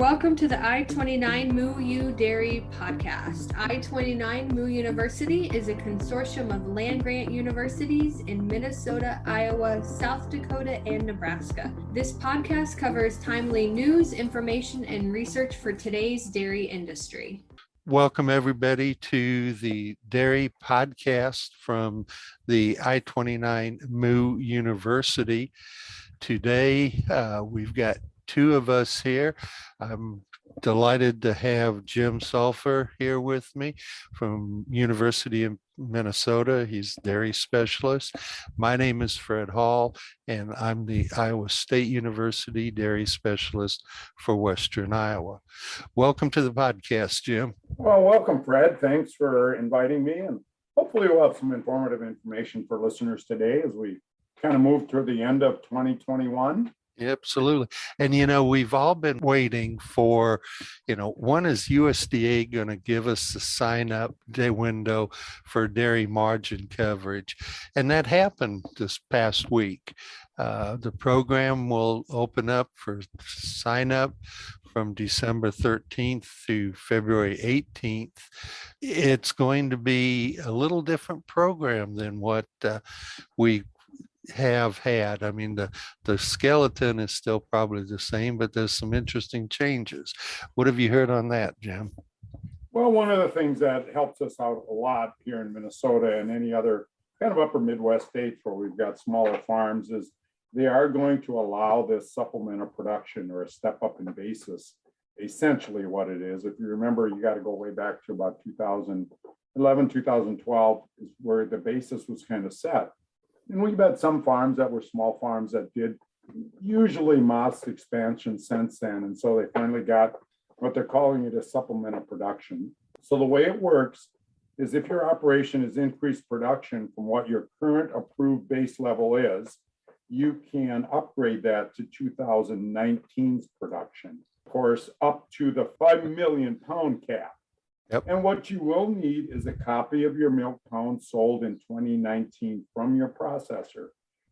Welcome to the I-29 Moo U Dairy Podcast. I-29 Moo University is a consortium of land-grant universities in Minnesota, Iowa, South Dakota, and Nebraska. This podcast covers timely news, information, and research for today's dairy industry. Welcome, everybody, to the Dairy Podcast from the I-29 Moo University. Today, we've got two of us here. I'm delighted to have Jim Salfer here with me from University of Minnesota. He's dairy specialist. My name is Fred Hall, and I'm the Iowa State University dairy specialist for Western Iowa. Welcome to the podcast, Jim. Well, welcome, Fred. Thanks for inviting me, and hopefully we'll have some informative information for listeners today as we kind of move toward the end of 2021. Absolutely. And, we've all been waiting for, when is USDA going to give us the sign up day window for dairy margin coverage? And that happened this past week. The program will open up for sign up from December 13th through February 18th. It's going to be a little different program than what we have had. I mean, the skeleton is still probably the same, but there's some interesting changes. What have you heard on that, Jim? Well, one of the things that helps us out a lot here in Minnesota and any other kind of upper Midwest states where we've got smaller farms is they are going to allow this supplemental production or a step up in basis, essentially what it is. If you remember, you got to go way back to about 2011, 2012 is where the basis was kind of set. And we've had some farms that were small farms that did usually modest expansion since then. And so they finally got what they're calling it a supplemental production. So the way it works is if your operation is increased production from what your current approved base level is, you can upgrade that to 2019's production. Of course, up to the 5 million pound cap. Yep. And what you will need is a copy of your milk pound sold in 2019 from your processor.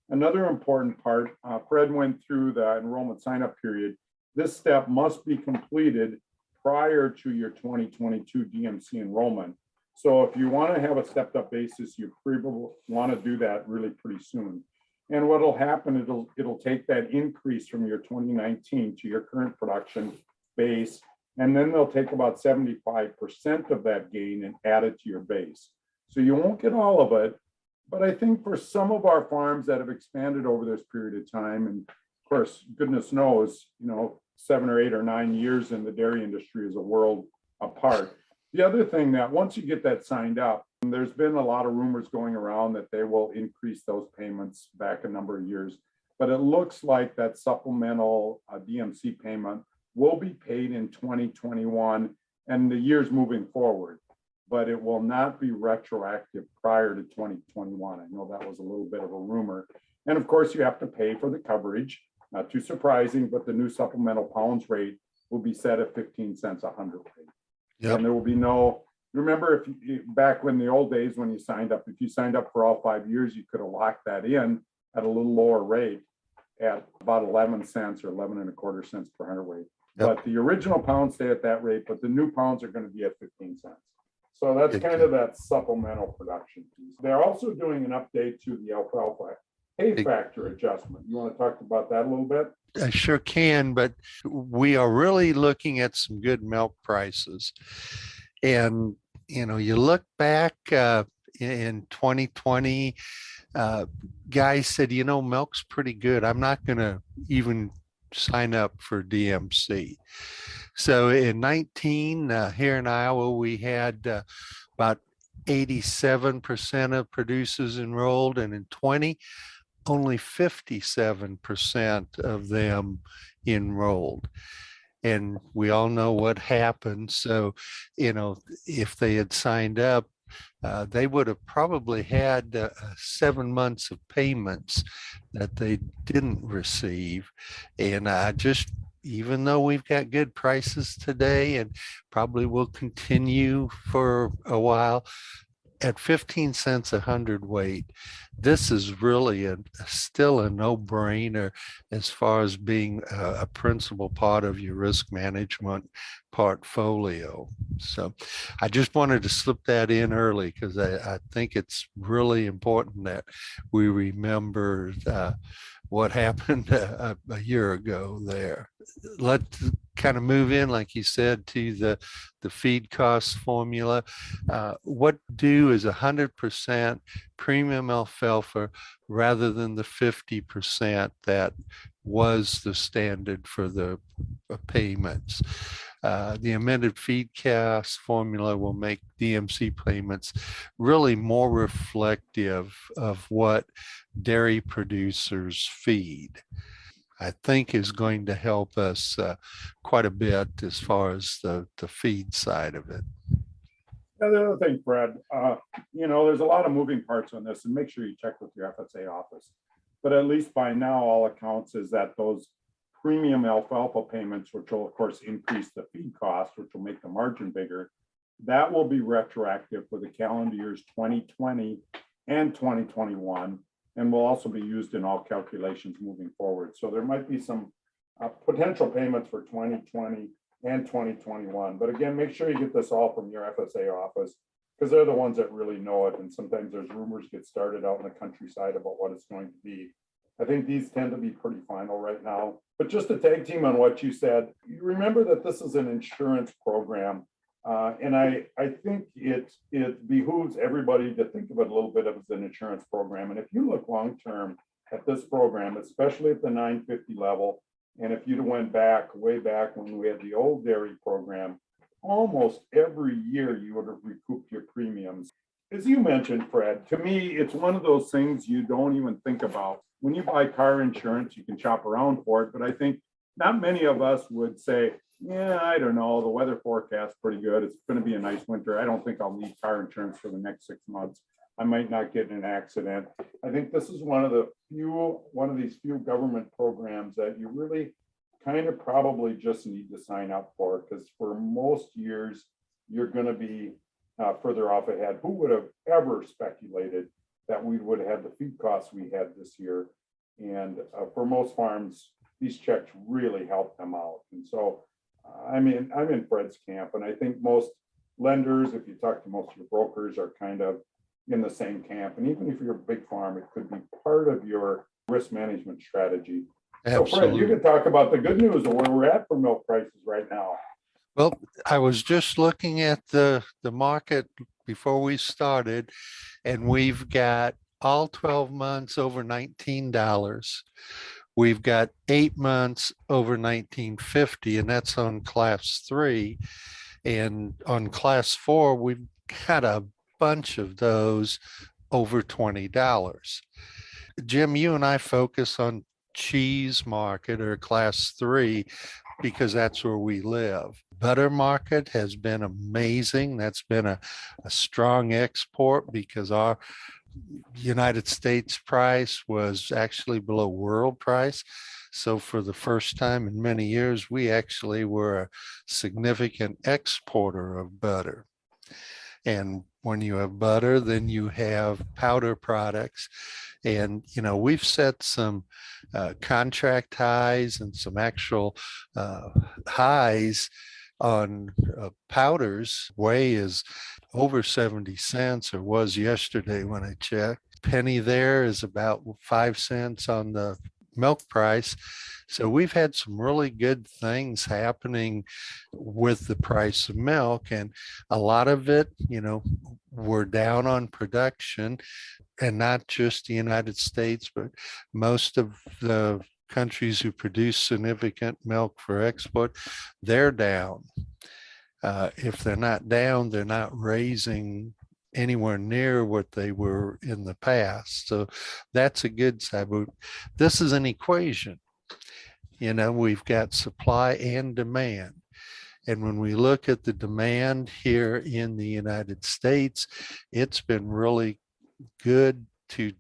Another important part, Fred went through the enrollment sign-up period. This step must be completed prior to your 2022 DMC enrollment. So if you want to have a stepped up basis, you want to do that really pretty soon. And what will happen, it'll take that increase from your 2019 to your current production base, and then they'll take about 75% of that gain and add it to your base. So you won't get all of it, but I think for some of our farms that have expanded over this period of time, and of course, goodness knows, 7 or 8 or 9 years in the dairy industry is a world apart. The other thing that once you get that signed up, there's been a lot of rumors going around that they will increase those payments back a number of years, but it looks like that supplemental DMC payment will be paid in 2021 and the years moving forward, but it will not be retroactive prior to 2021. I know that was a little bit of a rumor. And of course, you have to pay for the coverage. Not too surprising, but the new supplemental pounds rate will be set at 15 cents a hundredweight. Yep. And there will be no, remember back when the old days when you signed up, if you signed up for all 5 years, you could have locked that in at a little lower rate at about 11 cents or 11 and a quarter cents per hundredweight. Yep. But the original pounds stay at that rate, but the new pounds are going to be at 15 cents. So that's kind of that supplemental production piece. They're also doing an update to the alfalfa hay factor adjustment. You want to talk about that a little bit? I sure can, but we are really looking at some good milk prices. And, you look back in 2020, guys said, milk's pretty good. I'm not going to even sign up for DMC. So in 19, here in Iowa, we had about 87% of producers enrolled, and in 20, only 57% of them enrolled. And we all know what happened. So, if they had signed up, they would have probably had 7 months of payments that they didn't receive. And even though we've got good prices today and probably will continue for a while, at 15 cents a hundredweight, this is really still a no-brainer as far as being a principal part of your risk management portfolio. So I just wanted to slip that in early because I think it's really important that we remember what happened a year ago there. Let's kind of move in, like you said, to the feed cost formula. What do is 100% premium alfalfa rather than the 50% that was the standard for the payments. The amended feed cost formula will make DMC payments really more reflective of what dairy producers feed. I think is going to help us quite a bit as far as the feed side of it. The other thing, Fred, there's a lot of moving parts on this, and make sure you check with your FSA office. But at least by now, all accounts is that those premium alfalfa payments, which will of course increase the feed cost, which will make the margin bigger, that will be retroactive for the calendar years 2020 and 2021, and will also be used in all calculations moving forward. So there might be some potential payments for 2020 and 2021. But again, make sure you get this all from your FSA office, because they're the ones that really know it. And sometimes there's rumors get started out in the countryside about what it's going to be. I think these tend to be pretty final right now. But just to tag team on what you said, you remember that this is an insurance program. And I think it behooves everybody to think of it a little bit as an insurance program. And if you look long-term at this program, especially at the 950 level, and if you went way back when we had the old dairy program, almost every year you would have recouped your premiums. As you mentioned, Fred, to me, it's one of those things you don't even think about. When you buy car insurance, you can shop around for it, but I think not many of us would say, yeah, I don't know, the weather forecast is pretty good. It's going to be a nice winter. I don't think I'll need car insurance for the next 6 months. I might not get in an accident. I think this is one of these few government programs that you really kind of probably just need to sign up for, because for most years, you're going to be further off ahead. Who would have ever speculated that we would have the feed costs we had this year? And for most farms, these checks really help them out. And so I'm in Fred's camp, and I think most lenders, if you talk to most of your brokers, are kind of in the same camp. And even if you're a big farm, it could be part of your risk management strategy. Absolutely. So Fred, you can talk about the good news of where we're at for milk prices right now. Well, I was just looking at the market before we started, and we've got all 12 months over $19. We've got 8 months over $19.50, and that's on class 3. And on class 4, we've got a bunch of those over $20. Jim, you and I focus on cheese market or class 3 because that's where we live. Butter market has been amazing. That's been a strong export because our United States price was actually below world price. So for the first time in many years, we actually were a significant exporter of butter. And when you have butter, then you have powder products. And, we've set some contract highs and some actual highs on powders. Whey is over 70 cents, or was yesterday when I checked. Penny there is about 5 cents on the milk price. So we've had some really good things happening with the price of milk, and a lot of it, we're down on production, and not just the United States, but most of the countries who produce significant milk for export, they're down. If they're not down, they're not raising anywhere near what they were in the past. So that's a good side. But this is an equation. We've got supply and demand. And when we look at the demand here in the United States, it's been really good to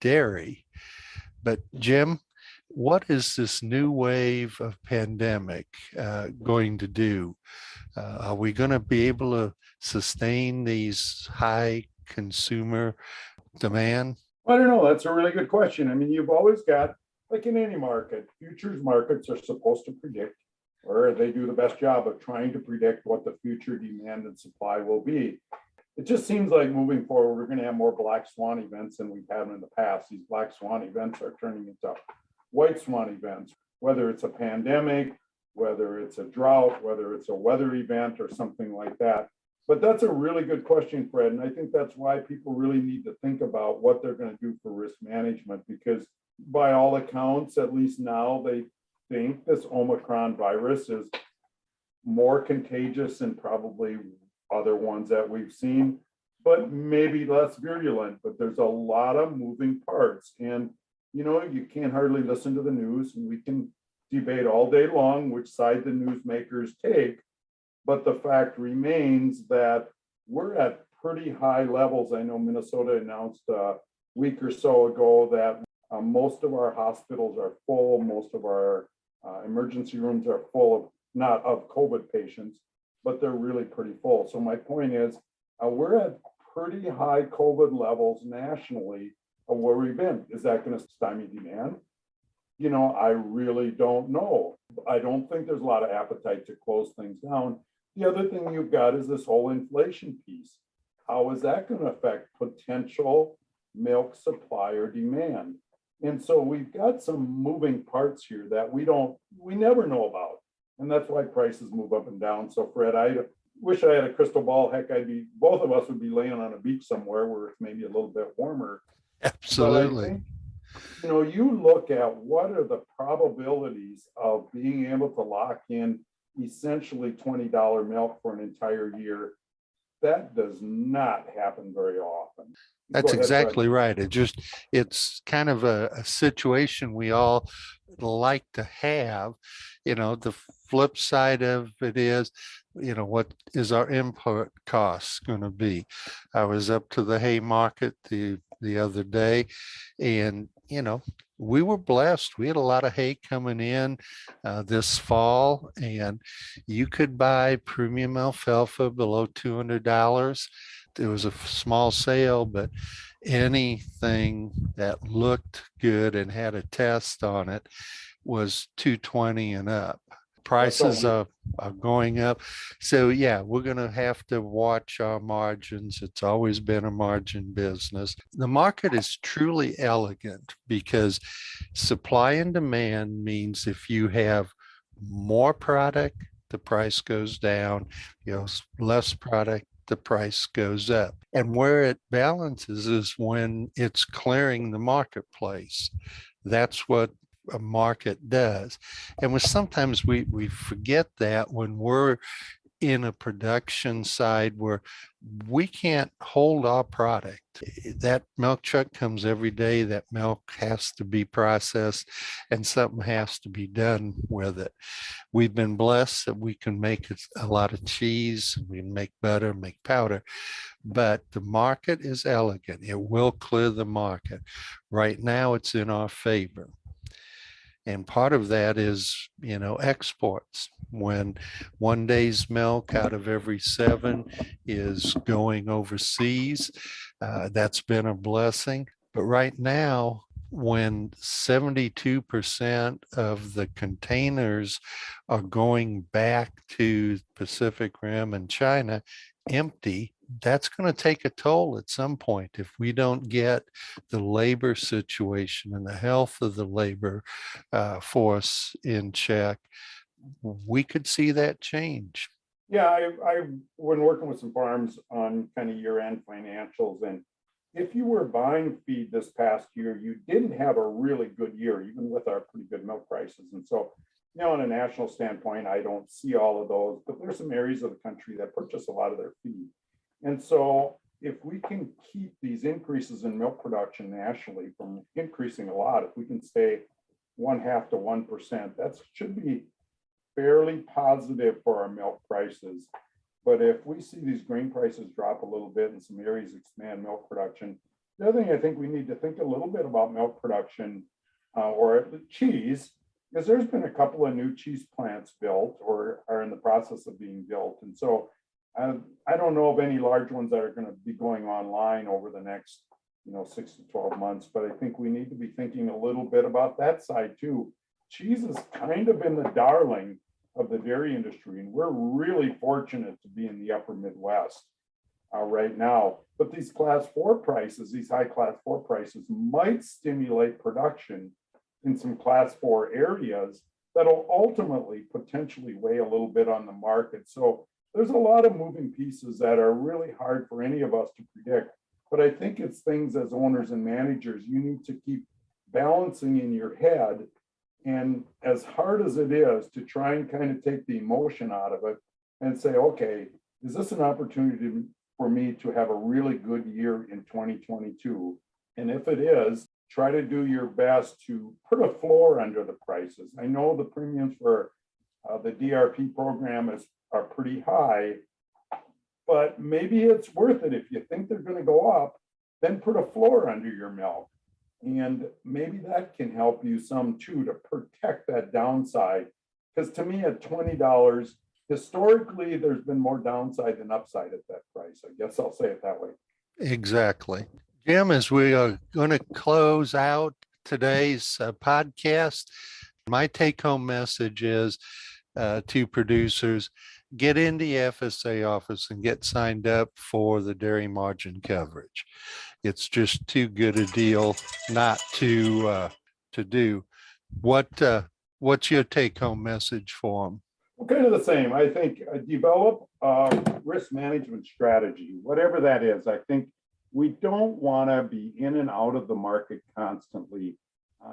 dairy. But Jim, what is this new wave of pandemic going to do? Are we going to be able to sustain these high consumer demand? I don't know. That's a really good question. I mean, you've always got, like in any market, futures markets are supposed to predict, or they do the best job of trying to predict what the future demand and supply will be. It just seems like moving forward, we're going to have more black swan events than we've had in the past. These black swan events are turning into white swan events, whether it's a pandemic, whether it's a drought, whether it's a weather event or something like that. But that's a really good question, Fred. And I think that's why people really need to think about what they're going to do for risk management, because by all accounts, at least now, they think this Omicron virus is more contagious than probably other ones that we've seen, but maybe less virulent. But there's a lot of moving parts. And, you can't hardly listen to the news, and we can debate all day long which side the newsmakers take. But the fact remains that we're at pretty high levels. I know Minnesota announced a week or so ago that most of our hospitals are full. Most of our emergency rooms are full of, not of COVID patients, but they're really pretty full. So my point is, we're at pretty high COVID levels nationally of where we've been. Is that going to stymie demand? I really don't know. I don't think there's a lot of appetite to close things down. The other thing you've got is this whole inflation piece. How is that going to affect potential milk supply or demand? And so we've got some moving parts here that we never know about. And that's why prices move up and down. So Fred, I wish I had a crystal ball. Heck, both of us would be laying on a beach somewhere where it's maybe a little bit warmer. Absolutely. But I think, you look at what are the probabilities of being able to lock in essentially $20 milk for an entire year. That does not happen very often. That's exactly right. It's kind of a situation we all like to have. The flip side of it is, what is our input costs going to be? I was up to the hay market the other day, and we were blessed. We had a lot of hay coming in this fall, and you could buy premium alfalfa below $200. It was a small sale, but anything that looked good and had a test on it was $220 and up. Prices are going up. So yeah, we're going to have to watch our margins. It's always been a margin business. The market is truly elegant because supply and demand means if you have more product, the price goes down. Less product, the price goes up. And where it balances is when it's clearing the marketplace. That's what a market does. And sometimes we forget that when we're in a production side where we can't hold our product. That milk truck comes every day. That milk has to be processed and something has to be done with it. We've been blessed that we can make a lot of cheese, we can make butter, make powder, but the market is elegant. It will clear the market. Right now it's in our favor. And part of that is, exports. When one day's milk out of every 7 is going overseas, that's been a blessing. But right now, when 72% of the containers are going back to Pacific Rim and China empty, that's going to take a toll at some point if we don't get the labor situation and the health of the labor force in check. We could see that change. Yeah, I've been working with some farms on kind of year-end financials, and if you were buying feed this past year, you didn't have a really good year, even with our pretty good milk prices. And so, on a national standpoint, I don't see all of those, but there's some areas of the country that purchase a lot of their feed. And so if we can keep these increases in milk production nationally from increasing a lot, if we can stay 0.5 to 1%, that should be fairly positive for our milk prices. But if we see these grain prices drop a little bit and some areas expand milk production, the other thing I think we need to think a little bit about milk production or cheese, is there's been a couple of new cheese plants built or are in the process of being built. And so I don't know of any large ones that are going to be going online over the next, 6 to 12 months, but I think we need to be thinking a little bit about that side too. Cheese has kind of been the darling of the dairy industry, and we're really fortunate to be in the upper Midwest right now. But these class 4 prices, these high class 4 prices might stimulate production in some class 4 areas that'll ultimately potentially weigh a little bit on the market. So there's a lot of moving pieces that are really hard for any of us to predict. But I think it's things as owners and managers, you need to keep balancing in your head. And as hard as it is to try and kind of take the emotion out of it and say, okay, is this an opportunity for me to have a really good year in 2022? And if it is, try to do your best to put a floor under the prices. I know the premiums for the DRP program are pretty high, but maybe it's worth it. If you think they're going to go up, then put a floor under your milk. And maybe that can help you some too, to protect that downside. Because to me, at $20, historically, there's been more downside than upside at that price. I guess I'll say it that way. Exactly. Jim, as we are going to close out today's podcast, my take-home message is to producers, get in the FSA office and get signed up for the dairy margin coverage. It's just too good a deal not to do. What's your take-home message for them? Well, kind of the same. I think develop a risk management strategy, whatever that is. I think we don't want to be in and out of the market constantly.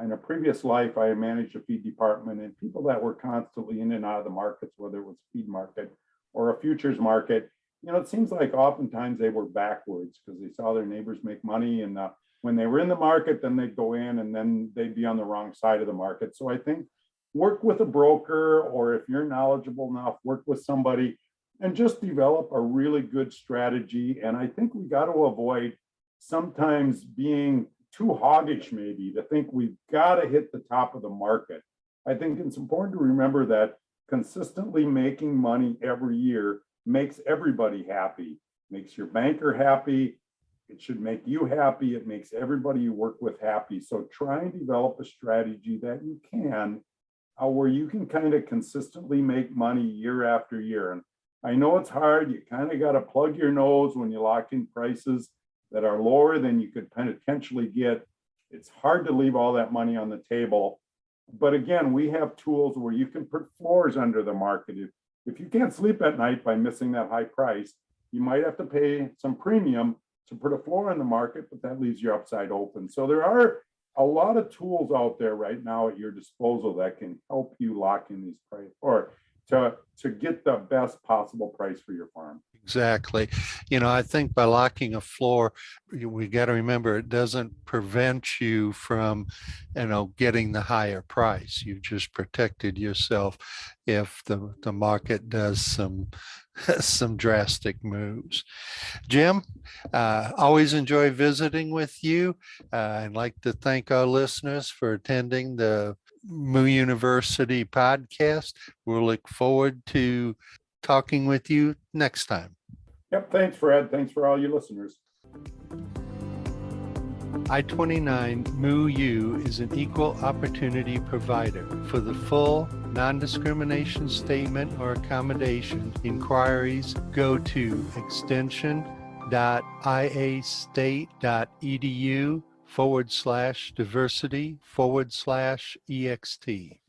In a previous life, I managed a feed department, and people that were constantly in and out of the markets, whether it was feed market or a futures market, it seems like oftentimes they were backwards because they saw their neighbors make money. And when they were in the market, then they'd go in and then they'd be on the wrong side of the market. So I think work with a broker, or if you're knowledgeable enough, work with somebody and just develop a really good strategy. And I think we got to avoid sometimes being too hoggish, maybe, to think we've got to hit the top of the market. I think it's important to remember that consistently making money every year makes everybody happy, makes your banker happy. It should make you happy. It makes everybody you work with happy. So try and develop a strategy that you can, where you can kind of consistently make money year after year. And I know it's hard. You kind of got to plug your nose when you lock in prices that are lower than you could potentially get. It's hard to leave all that money on the table. But again, we have tools where you can put floors under the market. If you can't sleep at night by missing that high price, you might have to pay some premium to put a floor in the market, but that leaves your upside open. So there are a lot of tools out there right now at your disposal that can help you lock in these prices, or to get the best possible price for your farm. Exactly. I think by locking a floor, we got to remember it doesn't prevent you from, getting the higher price. You've just protected yourself if the market does some drastic moves. Jim, always enjoy visiting with you. I'd like to thank our listeners for attending the Moo University podcast. We'll look forward to talking with you next time. Yep. Thanks, Fred. Thanks for all you listeners. I-29 Moo U is an equal opportunity provider. For the full non-discrimination statement or accommodation inquiries, go to extension.iastate.edu/diversity/ext.